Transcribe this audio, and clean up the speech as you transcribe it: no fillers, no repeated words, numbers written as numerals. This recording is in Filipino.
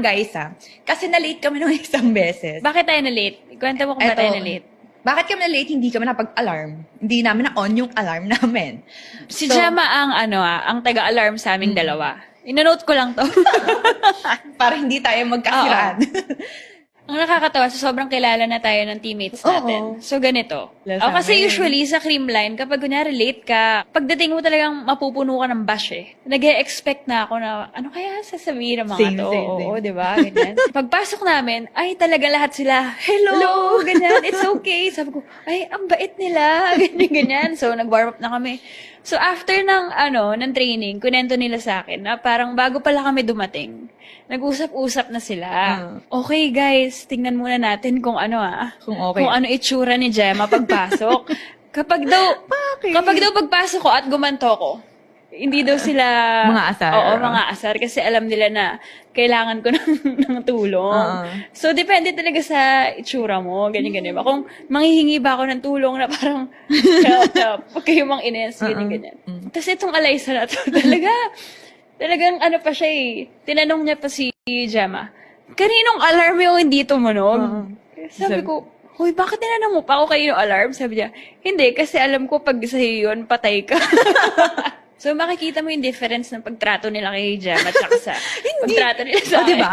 guys kasi na-late kami nung isang beses. Bakit tayo na-late? Ikwento mo kung ba tayo na-late. Bakit kami na-late? Hindi kami napag-alarm. Hindi namin na-on yung alarm namin. Si Gemma ang taga-alarm sa aming dalawa. Inonote ko lang to. Para hindi tayo magkasiraan. Ang nakakatawa, sobrang kilala na tayo ng teammates natin. So, ganito. Kasi usually sa Creamline, kapag kunyari late ka, pagdating mo talagang mapupuno ka ng bash eh. Nag-e-expect na ako na, ano kaya sasabihin ng mga Same. Oo, di ba? Ganyan. Pagpasok namin, ay talaga lahat sila, hello, ganyan, it's okay. Sabi ko, ay, ang bait nila, ganyan. So, nag-warm up na kami. So, after ng training, kunento nila sa akin na parang bago pala kami dumating, nag-usap-usap na sila. Okay, guys, tingnan muna natin kung Kung okay. kung ano itsura ni Gemma pagpasok. Kapag daw pagpasok ko at gumanto ko, hindi daw sila Mga asar. Oo, mga asar kasi alam nila na kailangan ko ng tulong. So depende talaga sa itsura mo, ganyan ba. Kung manghihingi ba ako ng tulong na parang help, wag kayo mang ines, ganyan. Tapos itong Alyssa na to, talagang pa siya eh. Tinanong niya pa si Gemma, kaninong alarm yung hindi tumunog? Sabi ko, hoy, bakit tinanong mo pa ako kaninong alarm? Sabi niya, hindi, kasi alam ko pag sa'yo yun, patay ka. So, makikita mo yung difference ng pagtrato nila kay Gemma at saka sa pagtrato nila sa akin. Diba?